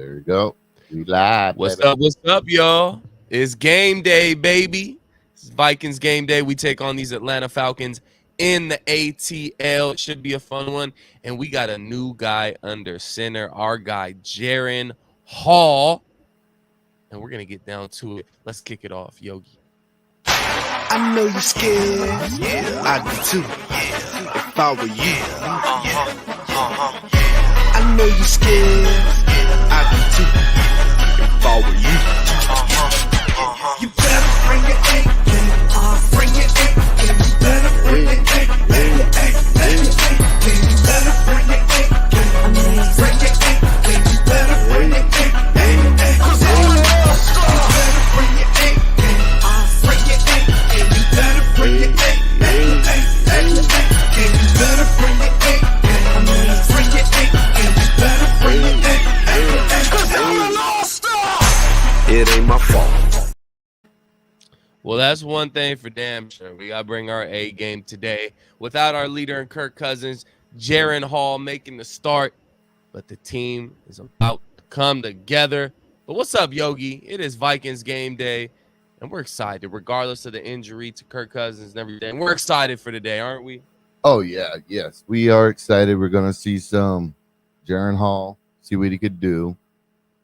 There you go. We live. What's Baby. up? What's up, y'all? It's game day, baby. It's Vikings game day. We take on these Atlanta Falcons in the ATL. It should be a fun one. And we got a new guy under center, our guy, Jaren Hall. And we're going to get down to it. Let's kick it off, Yogi. I know you're scared. Yeah, I do too. Yeah, if I were you. I know you're scared. I do too. If I were you. You better bring your A game. Bring your A game. You better bring your A game. Bring your A game. You better bring your A game. Bring your A game. You better bring your A game. 'Cause all the girls you better bring your A game. Bring your A game. You better bring your A game. You better bring your A game. Bring your A game. You better bring your A game. 'Cause I'm an all-star. It ain't my fault. Well, that's one thing for damn sure. We got to bring our A game today. Without our leader in Kirk Cousins, Jaren Hall making the start. But the team is about to come together. But what's up, Yogi? It is Vikings game day. And we're excited, regardless of the injury to Kirk Cousins and everything. We're excited for today, aren't we? Oh, yeah. Yes. We are excited. We're going to see some Jaren Hall, see what he could do.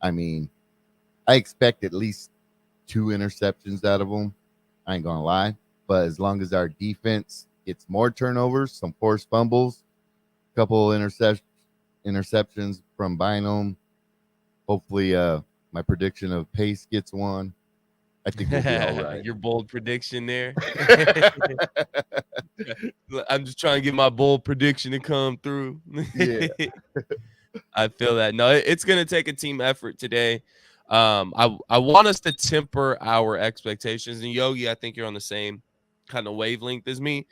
I mean, I expect at least 2 interceptions out of him. I ain't going to lie. But as long as our defense gets more turnovers, some forced fumbles, a couple interceptions from Bynum, hopefully my prediction of Pace gets one. I think we'll be all right. Your bold prediction there. I'm just trying to get my bold prediction to come through. Yeah. I feel that. No, it's going to take a team effort today. I want us to temper our expectations. And Yogi, I think you're on the same kind of wavelength as me.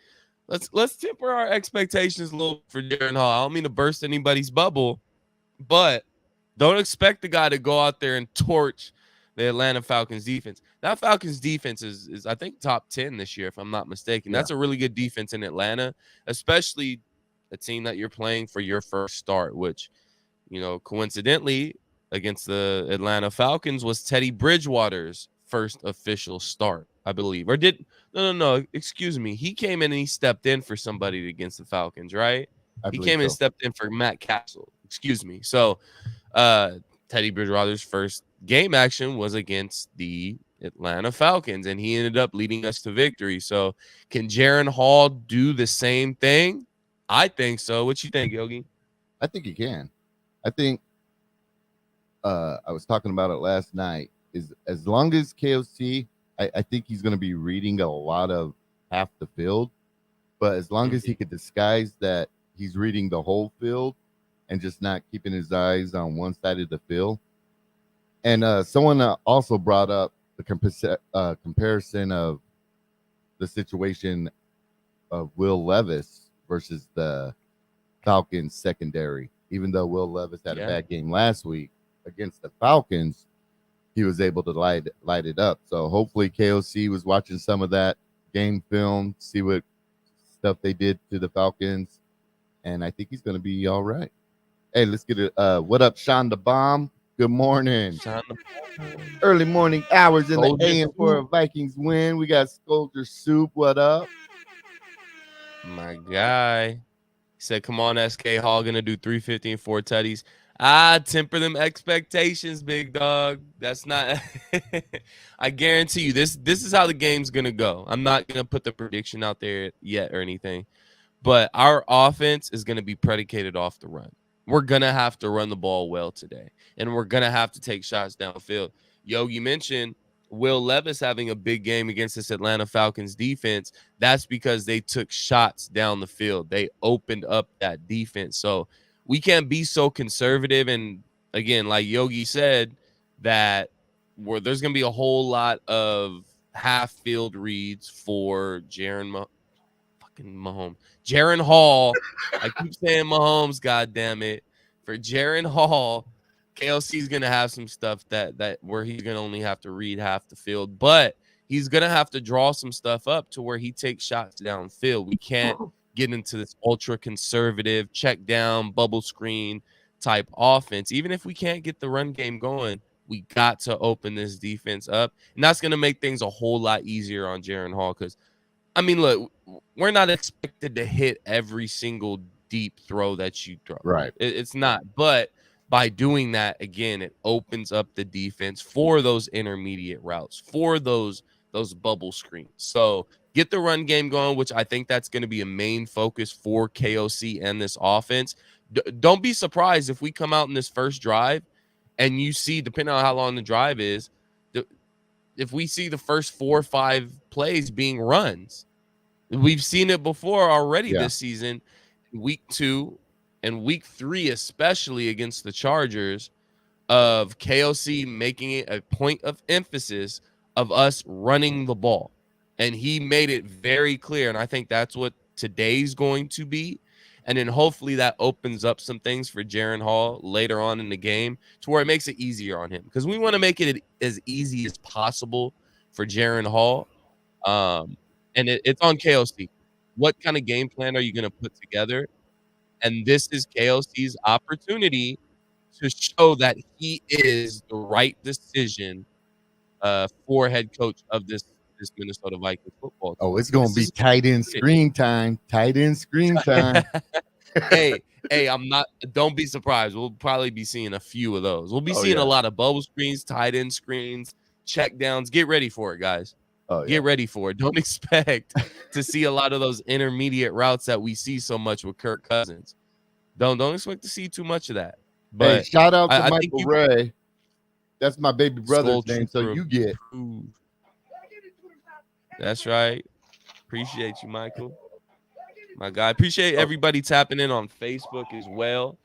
Let's temper our expectations a little for Jaren Hall. I don't mean to burst anybody's bubble, but don't expect the guy to go out there and torch the Atlanta Falcons defense. That Falcons defense is I think top 10 this year, if I'm not mistaken. Yeah. That's a really good defense in Atlanta, especially a team that you're playing for your first start, which, you know, coincidentally against the Atlanta Falcons was Teddy Bridgewater's first official start, I believe. Or no, excuse me. He came in and he stepped in for somebody against the Falcons, right? He came in and stepped in for Matt Castle. Excuse me. So Teddy Bridgewater's first game action was against the Atlanta Falcons, and he ended up leading us to victory. So can Jaren Hall do the same thing? I think so. What you think, Yogi? I think he can. I think I was talking about it last night. Is as long as KOC, I think he's going to be reading a lot of half the field. But as long as he could disguise that he's reading the whole field and just not keeping his eyes on one side of the field. And someone also brought up the comparison of the situation of Will Levis versus the Falcons secondary. Even though Will Levis had a bad game last week against the Falcons, he was able to light it up. So hopefully KOC was watching some of that game film, see what stuff they did to the Falcons, and I think he's going to be all right. Hey, let's get it. What up, Sean the Bomb? Good morning. Early morning hours in the AM for a Vikings win. We got Skol'd Soup. What up? My guy. He said, come on, SK Hall, going to do 350 and 4 tutties. Temper them expectations, big dog. That's not – I guarantee you this is how the game's going to go. I'm not going to put the prediction out there yet or anything. But our offense is going to be predicated off the run. We're going to have to run the ball well today, and we're going to have to take shots downfield. Yogi mentioned Will Levis having a big game against this Atlanta Falcons defense. That's because they took shots down the field. They opened up that defense. So we can't be so conservative. And, again, like Yogi said, that there's going to be a whole lot of half-field reads for Jaren Hall. I keep saying Mahomes, goddammit. For Jaren Hall, KLC is going to have some stuff that where he's going to only have to read half the field, but he's going to have to draw some stuff up to where he takes shots downfield. We can't get into this ultra conservative check down bubble screen type offense, even if we can't get the run game going, we got to open this defense up. And that's going to make things a whole lot easier on Jaren Hall. Because, I mean, look, we're not expected to hit every single deep throw that you throw. Right. It's not. But by doing that, again, it opens up the defense for those intermediate routes, for those bubble screens. So get the run game going, which I think that's going to be a main focus for KOC and this offense. Don't be surprised if we come out in this first drive and you see, depending on how long the drive is, if we see the first 4 or 5 plays being runs. We've seen it before already this season, week 2 and week 3, especially against the Chargers, of KOC making it a point of emphasis of us running the ball. And he made it very clear. And I think that's what today's going to be. And then hopefully that opens up some things for Jaren Hall later on in the game to where it makes it easier on him. Because we want to make it as easy as possible for Jaren Hall. And it's on KOC. What kind of game plan are you going to put together? And this is KOC's opportunity to show that he is the right decision for head coach of this Minnesota Vikings football team. Oh, it's going to be tight end screen time. Tight end screen time. hey, don't be surprised. We'll probably be seeing a few of those. We'll be seeing a lot of bubble screens, tight end screens, check downs. Get ready for it, guys. Get ready for it. Don't expect to see a lot of those intermediate routes that we see so much with Kirk Cousins. Don't expect to see too much of that. But hey, shout out to Michael Ray. That's my baby brother's name, so you get. That's right. Appreciate you, Michael. My guy. Appreciate everybody tapping in on Facebook as well.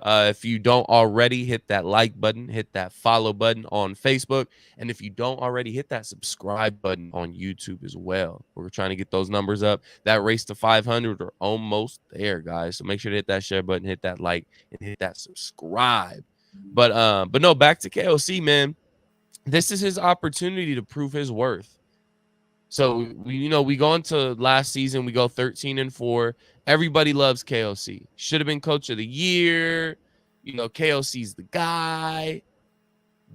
If you don't already, hit that like button, hit that follow button on Facebook. And if you don't already, hit that subscribe button on YouTube as well. We're trying to get those numbers up. That race to 500 are almost there, guys. So make sure to hit that share button, hit that like, and hit that subscribe. But no, back to KOC, man. This is his opportunity to prove his worth. So we go into last season, we go 13-4. Everybody loves KOC. Should have been coach of the year. KOC's the guy.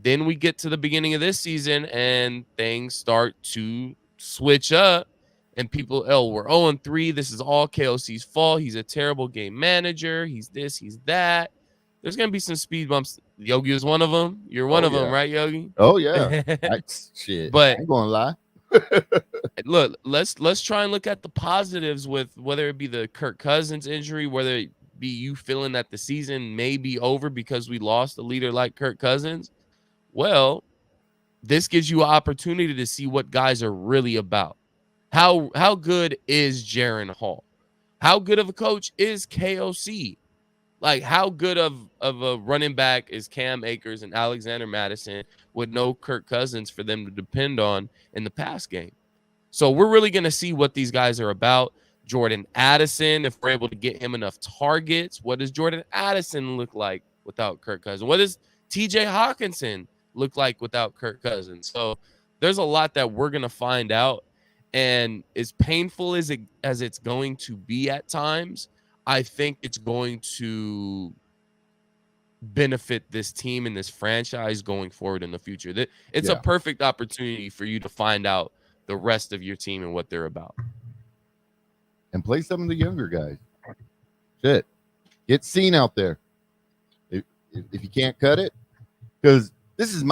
Then we get to the beginning of this season and things start to switch up. And people, we're 0-3. This is all KOC's fault. He's a terrible game manager. He's this, he's that. There's going to be some speed bumps. Yogi is one of them. You're one of them, right, Yogi? Oh, yeah. Shit. But I ain't going to lie. Look, let's try and look at the positives with whether it be the Kirk Cousins injury, whether it be you feeling that the season may be over because we lost a leader like Kirk Cousins. Well, this gives you an opportunity to see what guys are really about. How good is Jaren Hall? How good of a coach is KOC? Like, how good of a running back is Cam Akers and Alexander Madison with no Kirk Cousins for them to depend on in the pass game? So we're really going to see what these guys are about. Jordan Addison, if we're able to get him enough targets, what does Jordan Addison look like without Kirk Cousins? What does TJ Hawkinson look like without Kirk Cousins? So there's a lot that we're going to find out. And as painful as it's going to be at times, I think it's going to benefit this team and this franchise going forward in the future. It's a perfect opportunity for you to find out the rest of your team and what they're about. And play some of the younger guys. Shit. Get seen out there. If you can't cut it, because this is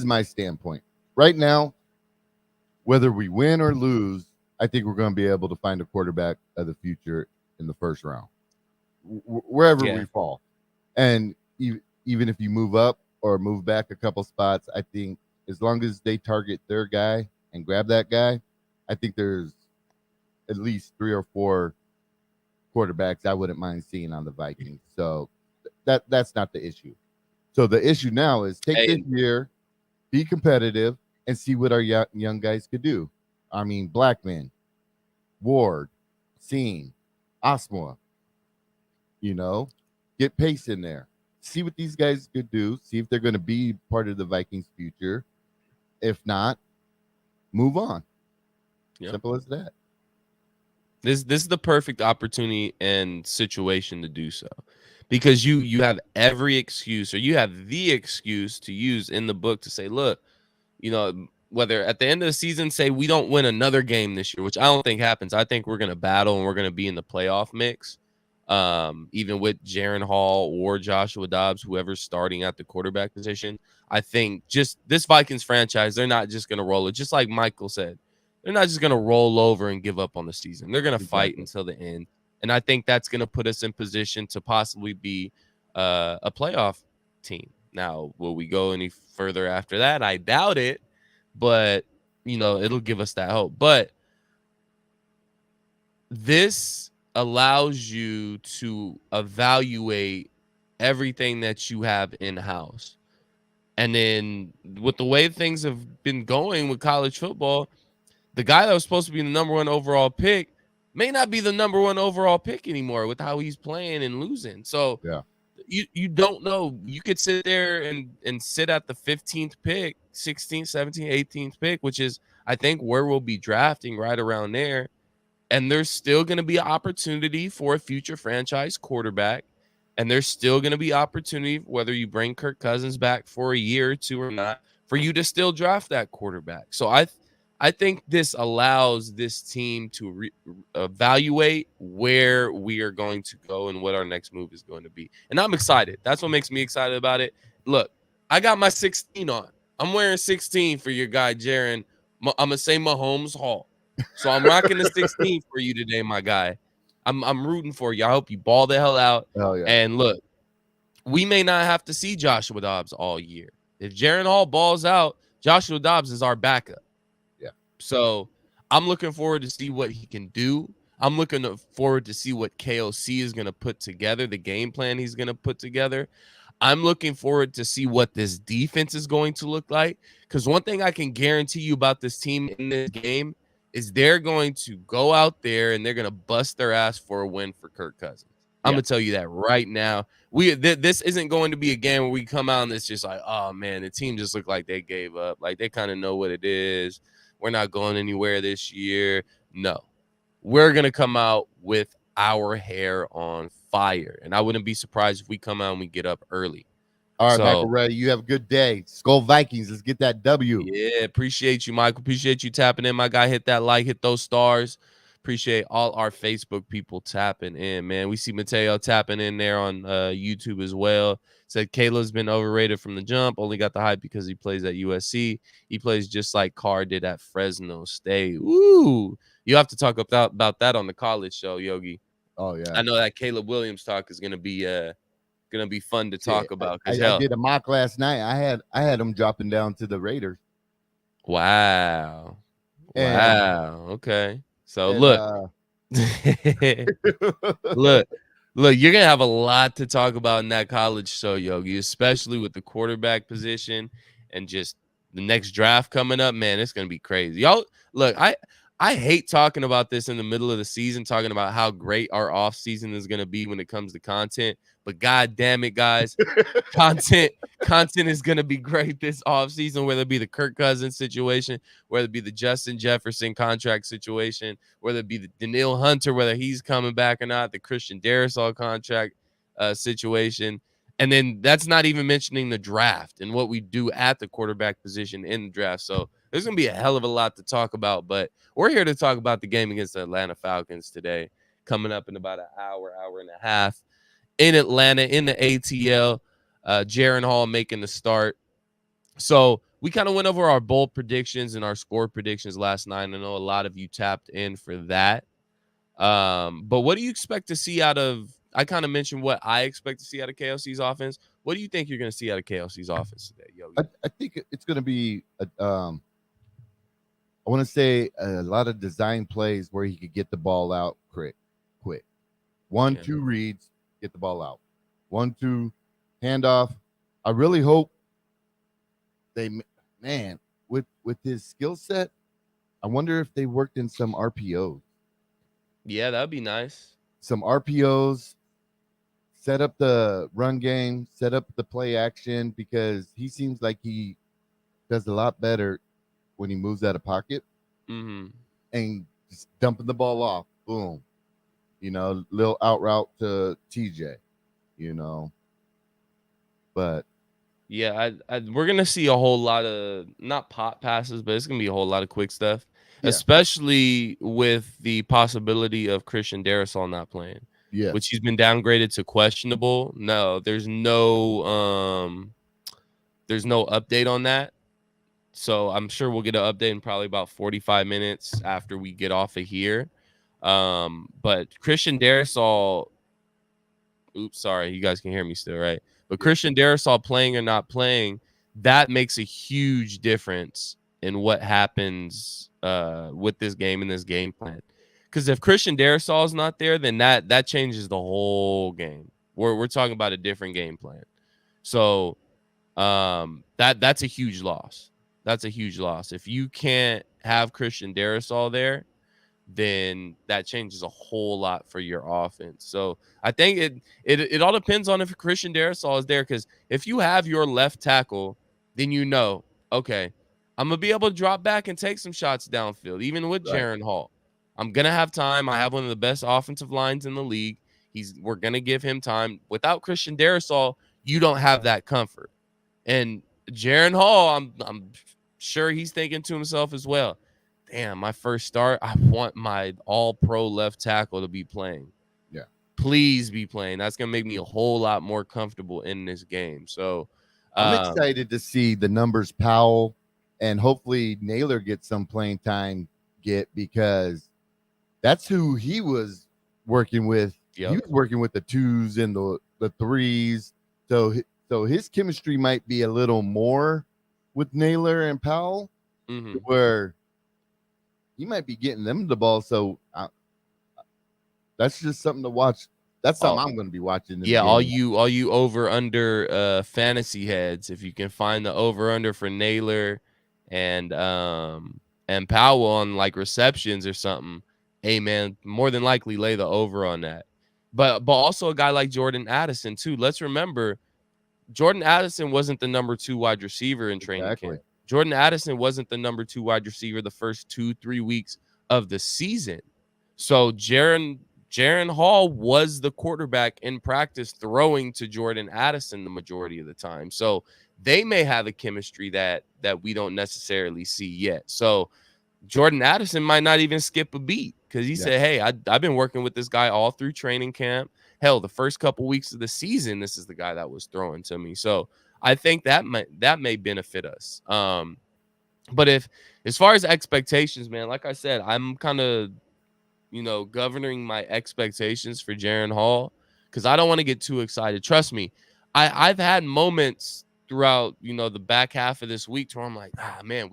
my standpoint. Right now, whether we win or lose, I think we're going to be able to find a quarterback of the future in the first round. Wherever we fall. And even if you move up or move back a couple spots, I think as long as they target their guy and grab that guy, I think there's at least 3 or 4 quarterbacks I wouldn't mind seeing on the Vikings. So that's not the issue. So the issue now is take this year, be competitive, and see what our young guys could do. I mean, Blackman, Ward, Seen, Osmore. Get pace in there. See what these guys could do. See if they're going to be part of the Vikings' future. If not, move on. Yep. Simple as that. This is the perfect opportunity and situation to do so, because you have every excuse, or you have the excuse to use in the book to say, look, whether at the end of the season, say we don't win another game this year, which I don't think happens. I think we're going to battle and we're going to be in the playoff mix, even with Jaren Hall or Joshua Dobbs, whoever's starting at the quarterback position. I think just this Vikings franchise, they're not just going to roll it. Just like Michael said, they're not just going to roll over and give up on the season. They're going to fight until the end. And I think that's going to put us in position to possibly be a playoff team. Now, will we go any further after that? I doubt it. But, it'll give us that hope. But this allows you to evaluate everything that you have in-house. And then with the way things have been going with college football, the guy that was supposed to be the number 1 overall pick may not be the number 1 overall pick anymore with how he's playing and losing. So yeah. You don't know. You could sit there and sit at the 15th pick, 16th, 17th, 18th pick, which is, I think, where we'll be drafting, right around there. And there's still going to be an opportunity for a future franchise quarterback. And there's still going to be opportunity, whether you bring Kirk Cousins back for a year or two or not, for you to still draft that quarterback. So I think this allows this team to evaluate where we are going to go and what our next move is going to be. And I'm excited. That's what makes me excited about it. Look, I got my 16 on. I'm wearing 16 for your guy, Jaren. I'm going to say Mahomes Hall. So I'm rocking the 16 for you today, my guy. I'm rooting for you. I hope you ball the hell out. Hell yeah. And look, we may not have to see Joshua Dobbs all year. If Jaren Hall balls out, Joshua Dobbs is our backup. So I'm looking forward to see what he can do. I'm looking forward to see what KOC is going to put together, the game plan he's going to put together. I'm looking forward to see what this defense is going to look like. Because one thing I can guarantee you about this team in this game is they're going to go out there and they're going to bust their ass for a win for Kirk Cousins. I'm going to tell you that right now. This isn't going to be a game where we come out and it's just like, oh, man, the team just looked like they gave up. Like, they kind of know what it is. We're not going anywhere this year. No, we're going to come out with our hair on fire. And I wouldn't be surprised if we come out and we get up early. All right, Michael Ray, you have a good day. Skol Vikings. Let's get that W. Yeah, appreciate you, Michael. Appreciate you tapping in. My guy, hit that like, hit those stars. Appreciate all our Facebook people tapping in, man. We see Mateo tapping in there on YouTube as well. Said Caleb's been overrated from the jump. Only got the hype because he plays at USC. He plays just like Carr did at Fresno State. Ooh, you have to talk about that on the college show, Yogi. Oh yeah, I know that Caleb Williams talk is gonna be fun to talk about. I did a mock last night. I had him dropping down to the Raiders. Wow. Okay. So look. Look, you're going to have a lot to talk about in that college show, Yogi, especially with the quarterback position and just the next draft coming up. Man, it's going to be crazy. Y'all, look, I hate talking about this in the middle of the season, talking about how great our off season is going to be when it comes to content. But God damn it, guys, content is going to be great this off season, whether it be the Kirk Cousins situation, whether it be the Justin Jefferson contract situation, whether it be the Daniil Hunter, whether he's coming back or not, the Christian Darrisaw contract situation. And then that's not even mentioning the draft and what we do at the quarterback position in the draft. So there's going to be a hell of a lot to talk about, but we're here to talk about the game against the Atlanta Falcons today, coming up in about an hour and a half in Atlanta in the ATL. Jaren Hall making the start. So we kind of went over our bold predictions and our score predictions last night. I know a lot of you tapped in for that. But what do you expect to see out of, I kind of mentioned what I expect to see out of KLC's offense. What do you think you're going to see out of KLC's offense today, Yogi? I think it's going to be, I want to say a lot of design plays where he could get the ball out quick. 1-2 reads, get the ball out. 1-2 handoff. I really hope with his skill set, I wonder if they worked in some RPOs. Yeah, that'd be nice. Some RPOs, set up the run game, set up the play action, because he seems like he does a lot better when he moves out of pocket and just dumping the ball off. Boom. Little out route to TJ. you know. But Yeah, we're gonna see a whole lot of not pop passes, but it's gonna be a whole lot of quick stuff, Yeah. especially with the possibility of Christian Darrisaw not playing, yeah, which he's been downgraded to questionable. No, there's no update on that. So I'm sure we'll get an update in probably about 45 minutes after we get off of here. But Christian Darrisaw, oops, sorry, you guys can hear me still, right? But Christian Darrisaw playing or not playing, that makes a huge difference in what happens with this game and this game plan. Because if Christian Darrisaw is not there, then that changes the whole game. We're talking about a different game plan. So that's a huge loss. That's a huge loss. If you can't have Christian Darrisaw there, then that changes a whole lot for your offense. So I think it all depends on if Christian Darrisaw is there. Because if you have your left tackle, then okay, I'm gonna be able to drop back and take some shots downfield, even with Right. Jaren Hall. I'm gonna have time. I have one of the best offensive lines in the league. We're gonna give him time. Without Christian Darrisaw, you don't have that comfort. And Jaren Hall, I'm sure he's thinking to himself as well, damn, my first start, I want my all-pro left tackle to be playing. Yeah. Please be playing. That's going to make me a whole lot more comfortable in this game. So I'm excited to see the numbers Powell and hopefully Naylor get some playing time because that's who he was working with. Yep. He was working with the 2s and the 3s. So his chemistry might be a little more with Naylor and Powell, where he might be getting them the ball. So that's just something to watch. That's something I'm going to be watching. Yeah, all you over under fantasy heads, if you can find the over under for Naylor and Powell on like receptions or something, hey man, more than likely lay the over on that. But also a guy like Jordan Addison too. Let's remember, Jordan Addison wasn't the number 2 wide receiver in training camp. Jordan Addison wasn't the number 2 wide receiver the first 2-3 weeks of the season. So Jaren Hall was the quarterback in practice throwing to Jordan Addison the majority of the time. So they may have a chemistry that we don't necessarily see yet. So Jordan Addison might not even skip a beat because he said, hey, I've been working with this guy all through training camp. Hell, the first couple weeks of the season, this is the guy that was throwing to me. So I think that may benefit us. But as far as expectations, man, like I said, I'm kind of, governing my expectations for Jaren Hall because I don't want to get too excited. Trust me, I've had moments throughout, the back half of this week where I'm like, man,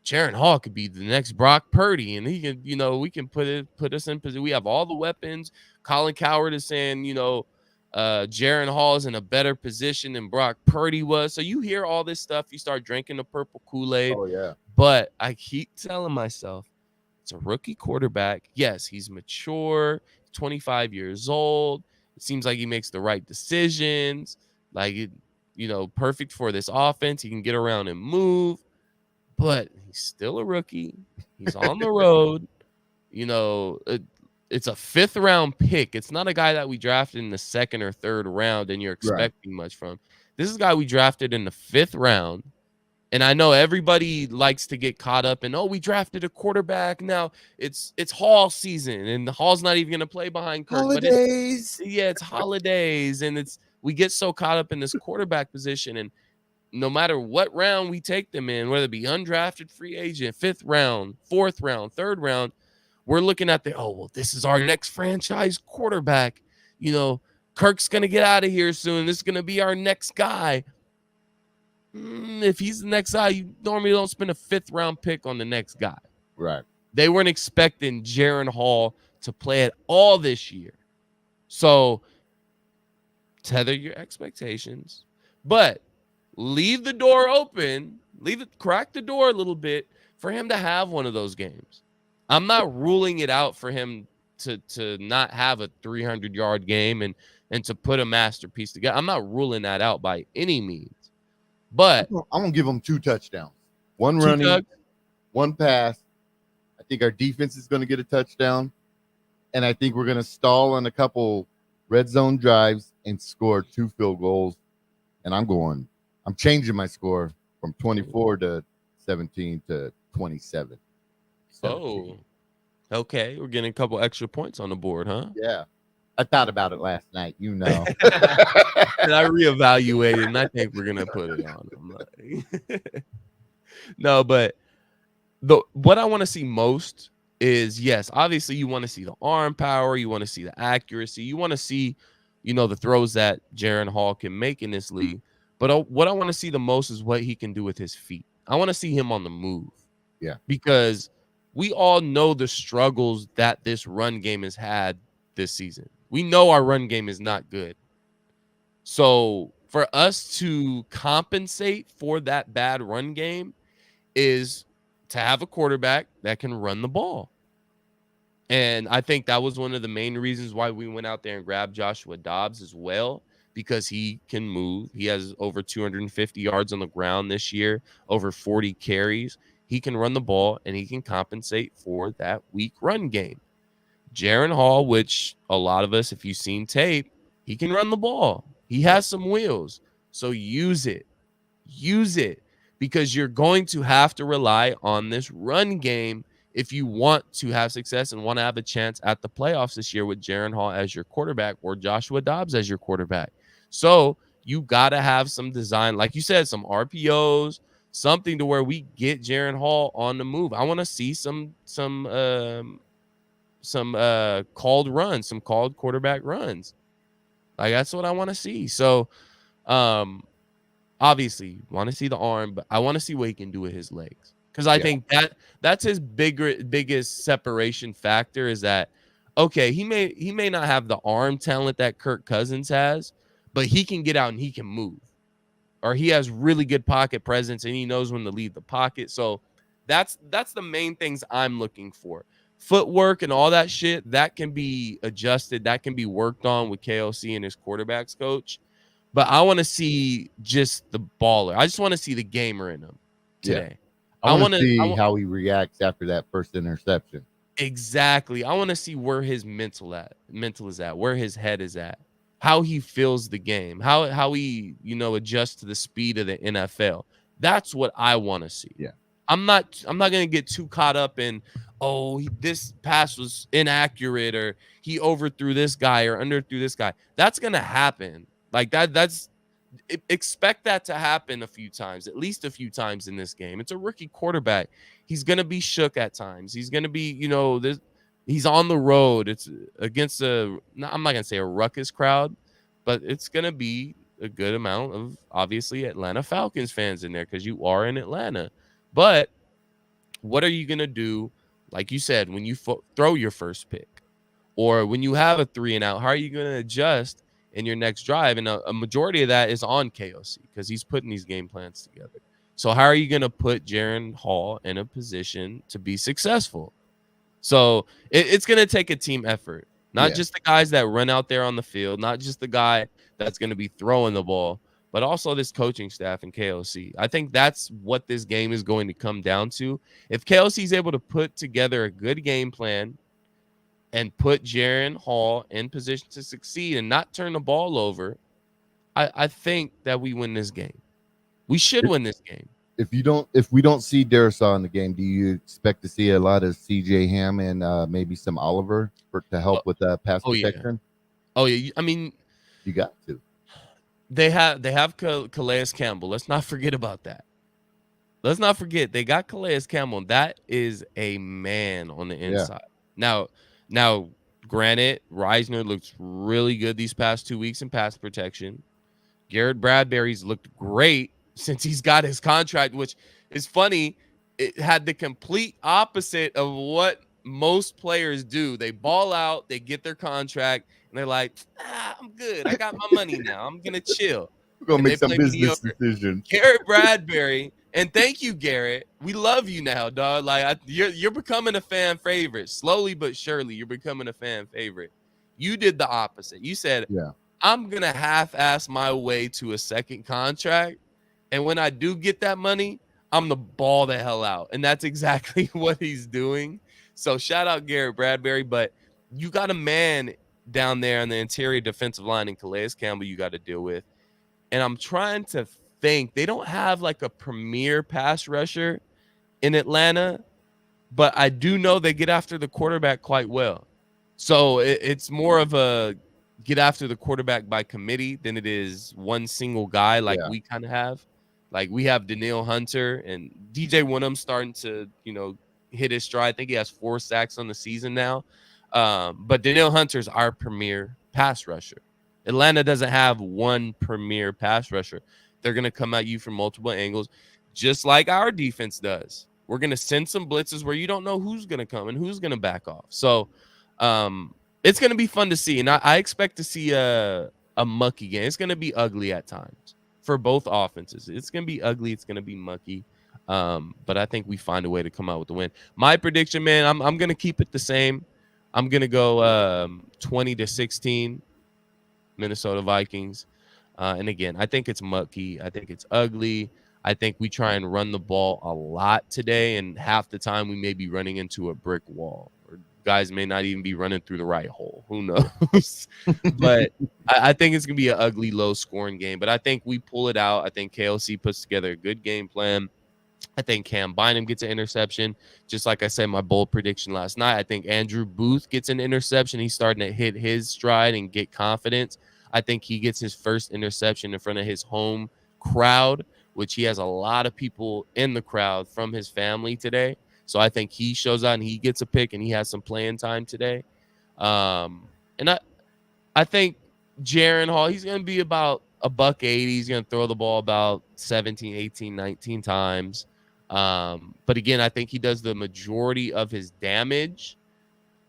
Jaren Hall could be the next Brock Purdy, and he can, we can put us in position. We have all the weapons. Colin Cowherd is saying, Jaren Hall is in a better position than Brock Purdy was. So you hear all this stuff, you start drinking the purple Kool-Aid. Oh yeah. But I keep telling myself, it's a rookie quarterback. Yes, he's mature, 25 years old. It seems like he makes the right decisions. Like, perfect for this offense. He can get around and move. But he's still a rookie. He's on the road. It's a 5th round pick. It's not a guy that we drafted in the 2nd or 3rd round and you're expecting much from. This is a guy we drafted in the 5th round. And I know everybody likes to get caught up in, we drafted a quarterback. Now it's Hall season and the Hall's not even going to play behind Kirk. Holidays. But it's holidays. And we get so caught up in this quarterback position. And no matter what round we take them in, whether it be undrafted free agent, 5th round, 4th round, 3rd round, we're looking at this is our next franchise quarterback. Kirk's going to get out of here soon. This is going to be our next guy. If he's the next guy, you normally don't spend a 5th round pick on the next guy. Right. They weren't expecting Jaren Hall to play at all this year. So tether your expectations, but leave the door open, crack the door a little bit for him to have one of those games. I'm not ruling it out for him to not have a 300-yard game and to put a masterpiece together. I'm not ruling that out by any means. But I'm going to give him 2 touchdowns. 1 running, 1 pass. I think our defense is going to get a touchdown. And I think we're going to stall on a couple red zone drives and score 2 field goals. And I'm changing my score from 24 to 17 to 27. 17. Oh, okay. We're getting a couple extra points on the board, huh? Yeah. I thought about it last night, you know. And I reevaluated, and I think we're gonna put it on them. No, but what I want to see most is, yes, obviously you want to see the arm power, you want to see the accuracy, you want to see, the throws that Jaren Hall can make in this league. But what I want to see the most is what he can do with his feet. I want to see him on the move. Yeah. Because we all know the struggles that this run game has had this season. We know our run game is not good. So for us to compensate for that bad run game is to have a quarterback that can run the ball. And I think that was one of the main reasons why we went out there and grabbed Joshua Dobbs as well, because he can move. He has over 250 yards on the ground this year, over 40 carries. He can run the ball, and he can compensate for that weak run game. Jaren Hall, which a lot of us, if you've seen tape, he can run the ball. He has some wheels. So use it. Use it, because you're going to have to rely on this run game if you want to have success and want to have a chance at the playoffs this year with Jaren Hall as your quarterback or Joshua Dobbs as your quarterback. So you got to have some design, like you said, some RPOs, something to where we get Jaren Hall on the move. I want to see some called runs, some called quarterback runs. Like, that's what I want to see. So obviously want to see the arm, but I want to see what he can do with his legs. Because I think that's his biggest separation factor, is that, okay, he may not have the arm talent that Kirk Cousins has, but he can get out and he can move. Or he has really good pocket presence and he knows when to leave the pocket. So that's the main things I'm looking for. Footwork and all that shit, that can be adjusted, that can be worked on with KLC and his quarterbacks coach. But I want to see just the baller. I just want to see the gamer in him today. Yeah. I want to see how he reacts after that first interception. Exactly. I want to see where his mental is at, where his head is at, how he feels the game, how he, adjusts to the speed of the NFL. That's what I want to see. Yeah. I'm not going to get too caught up in, this pass was inaccurate, or he overthrew this guy or underthrew this guy. That's going to happen. Like expect that to happen a few times, at least a few times in this game. It's a rookie quarterback. He's going to be shook at times. He's going to be, he's on the road. It's against I'm not going to say a ruckus crowd, but it's going to be a good amount of, obviously, Atlanta Falcons fans in there, because you are in Atlanta. But what are you going to do, like you said, when you throw your first pick, or when you have a 3-and-out? How are you going to adjust in your next drive? And a majority of that is on KOC, because he's putting these game plans together. So how are you going to put Jaren Hall in a position to be successful? So it's going to take a team effort, not just the guys that run out there on the field, not just the guy that's going to be throwing the ball, but also this coaching staff and KOC. I think that's what this game is going to come down to. If KOC is able to put together a good game plan and put Jaren Hall in position to succeed and not turn the ball over, I think that we win this game. We should win this game. If we don't see Darisaw in the game, do you expect to see a lot of CJ Ham and maybe some Oliver to help with pass protection? Yeah. Oh yeah, I mean, you got to. They have Calais Campbell. Let's not forget about that. Let's not forget they got Calais Campbell. That is a man on the inside. Yeah. Now, granted, Reisner looks really good these past 2 weeks in pass protection. Garrett Bradbury's looked great since he's got his contract, which is funny. It had the complete opposite of what most players do. They ball out, they get their contract, and they're like, I'm good. I got my money now. I'm going to chill. We're going to make some business decisions. Garrett Bradbury, and thank you, Garrett. We love you now, dog. Like, you're becoming a fan favorite. Slowly but surely, you're becoming a fan favorite. You did the opposite. You said, I'm going to half-ass my way to a second contract, and when I do get that money, I'm the ball the hell out. And that's exactly what he's doing. So shout out Garrett Bradbury, but you got a man down there on the interior defensive line in Calais Campbell you got to deal with. And I'm trying to think. They don't have like a premier pass rusher in Atlanta, but I do know they get after the quarterback quite well. So it's more of a get after the quarterback by committee than it is one single guy like we kind of have. Like we have Daniil Hunter and DJ Winham starting to, hit his stride. I think he has 4 sacks on the season now. But Daniil Hunter's our premier pass rusher. Atlanta doesn't have one premier pass rusher. They're going to come at you from multiple angles, just like our defense does. We're going to send some blitzes where you don't know who's going to come and who's going to back off. So it's going to be fun to see. And I expect to see a mucky game. It's going to be ugly at times for both offenses. It's going to be ugly. It's going to be mucky. But I think we find a way to come out with the win. My prediction, man, I'm going to keep it the same. I'm going to go 20-16 Minnesota Vikings. And again, I think it's mucky. I think it's ugly. I think we try and run the ball a lot today, and half the time we may be running into a brick wall, or guys may not even be running through the right hole. Who knows? But I think it's going to be an ugly, low-scoring game. But I think we pull it out. I think KLC puts together a good game plan. I think Cam Bynum gets an interception. Just like I said, my bold prediction last night, I think Andrew Booth gets an interception. He's starting to hit his stride and get confidence. I think he gets his first interception in front of his home crowd, which he has a lot of people in the crowd from his family today. So I think he shows out and he gets a pick and he has some playing time today. And I think Jaren Hall, he's going to be about $180. He's going to throw the ball about 17, 18, 19 times. But again, I think he does the majority of his damage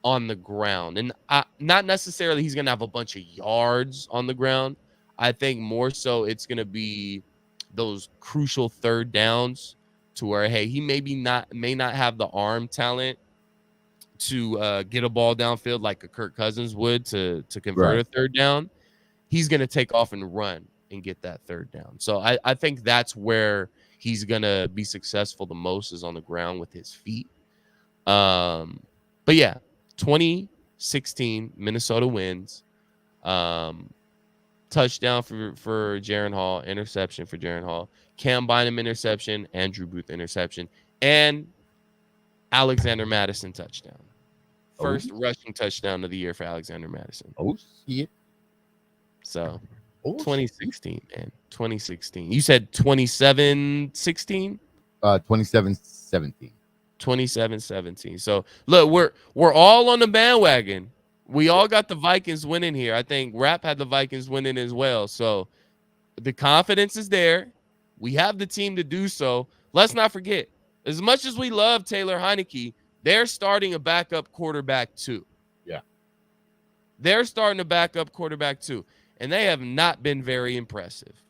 on the ground. And not necessarily he's going to have a bunch of yards on the ground. I think more so it's going to be those crucial third downs to where, hey, he may not have the arm talent to get a ball downfield like a Kirk Cousins would to convert a third down. He's going to take off and run and get that third down. So I think that's where he's going to be successful the most, is on the ground with his feet. But yeah, 2016 Minnesota wins. Touchdown for Jaren Hall, interception for Jaren Hall, Cam Bynum interception, Andrew Booth interception, and Alexander Madison touchdown. First rushing touchdown of the year for Alexander Madison. Oh, shit. So 2016, man. 2016. You said 27-16? 27-17. 27-17. So look, we're all on the bandwagon. We all got the Vikings winning here. I think Rap had the Vikings winning as well. So the confidence is there. We have the team to do so. Let's not forget, as much as we love Taylor Heineke, they're starting a backup quarterback too. Yeah. They're starting a backup quarterback too. And they have not been very impressive.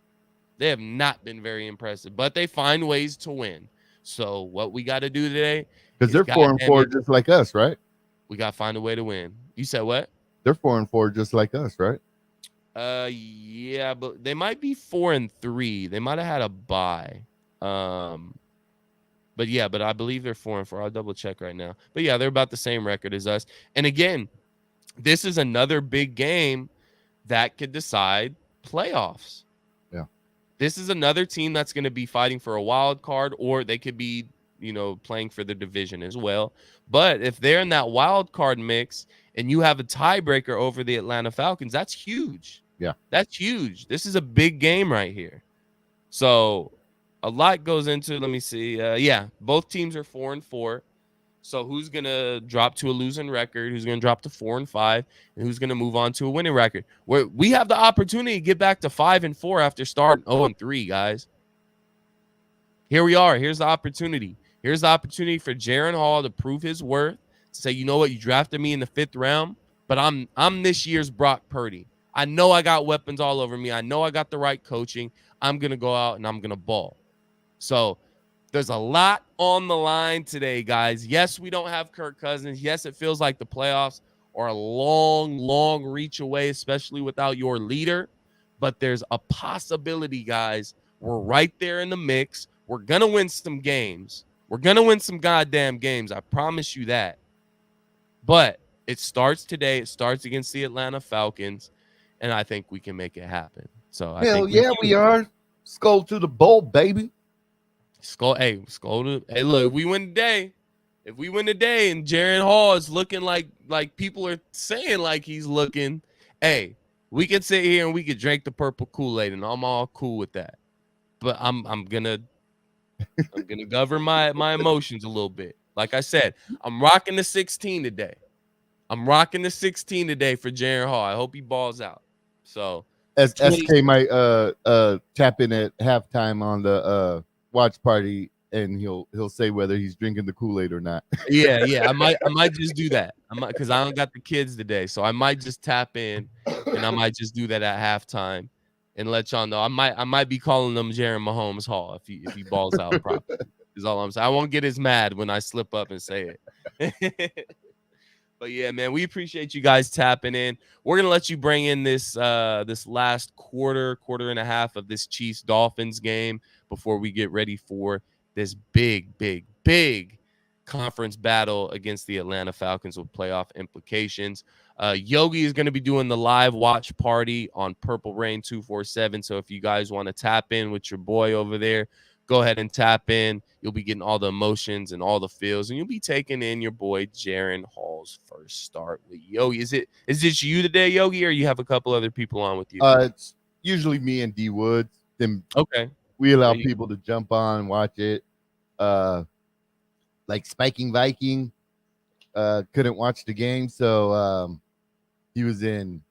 They have not been very impressive, but they find ways to win. So what we got to do today, because they're 4-4 just like us, right? We got to find a way to win. You said what? They're 4-4 just like us, right? Yeah, but they might be 4-3. They might have had a bye. But I believe they're 4-4. I'll double check right now. But yeah, they're about the same record as us. And again, this is another big game that could decide playoffs. Yeah. This is another team that's going to be fighting for a wild card, or they could be, playing for the division as well. But if they're in that wild card mix and you have a tiebreaker over the Atlanta Falcons, that's huge. Yeah. That's huge. This is a big game right here. So a lot goes into it. Let me see. Both teams are 4-4. So who's going to drop to a losing record? Who's going to drop to 4-5? And who's going to move on to a winning record? We have the opportunity to get back to 5-4 after starting 0-3, guys. Here we are. Here's the opportunity. Here's the opportunity for Jaren Hall to prove his worth, to say, you know what, you drafted me in the 5th round, but I'm this year's Brock Purdy. I know I got weapons all over me. I know I got the right coaching. I'm going to go out and I'm going to ball. So there's a lot on the line today, guys. Yes, we don't have Kirk Cousins. Yes, it feels like the playoffs are a long, long reach away, especially without your leader. But there's a possibility, guys. We're right there in the mix. We're going to win some games. We're going to win some goddamn games. I promise you that. But It starts today. It starts against the Atlanta Falcons, and I think we can make it happen. So I Hell think yeah, we are. Skull to the bowl, baby. Hey, look, we win today. If we win today and Jaron Hall is looking like people are saying like he's looking, hey, we can sit here and we could drink the purple Kool-Aid, and I'm all cool with that. But I'm gonna govern my emotions a little bit. Like I said, I'm rocking the 16 today. I'm rocking the 16 today for Jaron Hall. I hope he balls out. So As SK might tap in at halftime on the watch party, and he'll say whether he's drinking the Kool-Aid or not. Yeah. I might just do that. Because I don't got the kids today, so I might just tap in, and I might just do that at halftime, and let y'all know. I might be calling them Jaron Mahomes Hall if he balls out properly. Is all I'm saying. I won't get as mad when I slip up and say it. But yeah, man, we appreciate you guys tapping in. We're gonna let you bring in this last quarter and a half of this Chiefs Dolphins game before we get ready for this big conference battle against the Atlanta Falcons with playoff implications. Yogi is going to be doing the live watch party on Purple Rain 247. So if you guys want to tap in with your boy over there, go ahead and tap in. You'll be getting all the emotions and all the feels, and you'll be taking in your boy Jaron Hall's first start with Yogi. Is it you today, Yogi, or you have a couple other people on with you? It's usually me and D Woods. Then okay, we allow people to jump on and watch it. Like Spiking Viking couldn't watch the game, so he was in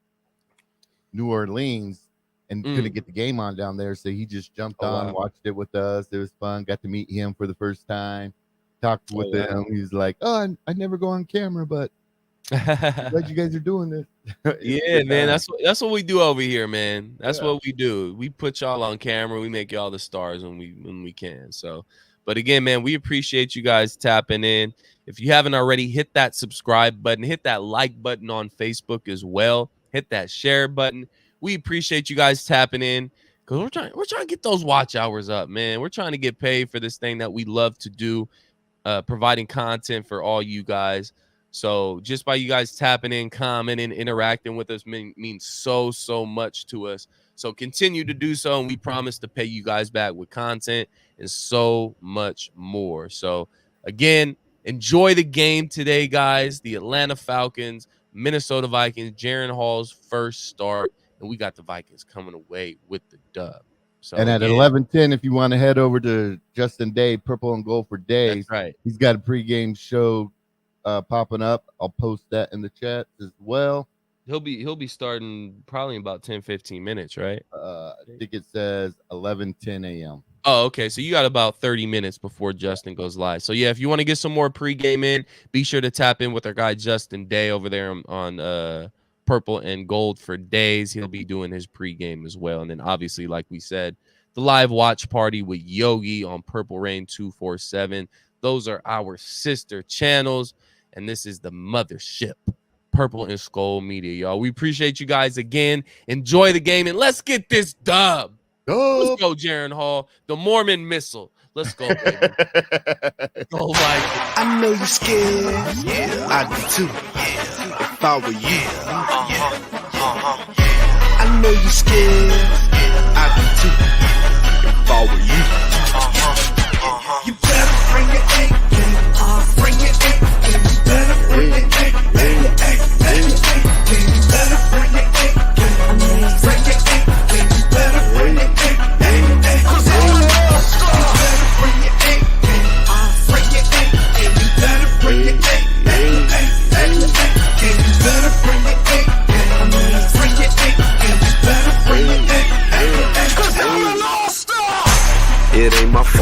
New Orleans and couldn't get the game on down there, so he just jumped on, watched it with us. It was fun. Got to meet him for the first time, talked with him. He's like, "Oh, I never go on camera, but I'm glad you guys are doing this." Yeah, man, that's what we do over here, man. That's what we do. We put y'all on camera. We make y'all the stars when we can. So, but again, man, we appreciate you guys tapping in. If you haven't already, hit that subscribe button, hit that like button on Facebook as well, hit that share button. We appreciate you guys tapping in because we're trying to get those watch hours up, man. We're trying to get paid for this thing that we love to do, providing content for all you guys. So just by you guys tapping in, commenting, interacting with us means so much to us. So continue to do so, and we promise to pay you guys back with content and so much more. So again, enjoy the game today, guys. The Atlanta Falcons, Minnesota Vikings, Jaron Hall's first start. And we got the Vikings coming away with the dub. So and at 11:10, if you want to head over to Justin Day, Purple and Gold for Days, that's right. He's got a pregame show popping up. I'll post that in the chat as well. He'll be starting probably in about 10-15 minutes, right? I think it says 11:10 a.m. Oh, okay. So you got about 30 minutes before Justin goes live. So yeah, if you want to get some more pregame in, be sure to tap in with our guy Justin Day over there on Purple and Gold for Days. He'll be doing his pregame as well. And then obviously, like we said, the live watch party with Yogi on Purple Rain 247. Those are our sister channels. And this is the mothership, Purple and Skol'd Media, y'all. We appreciate you guys again. Enjoy the game, and let's get this dub. Let's go, Jaron Hall. The Mormon Missile. Let's go, baby. Go, Vikings. I know you're scared. Yeah, I do too. If I were you. I know you're scared. I do too. If I were you.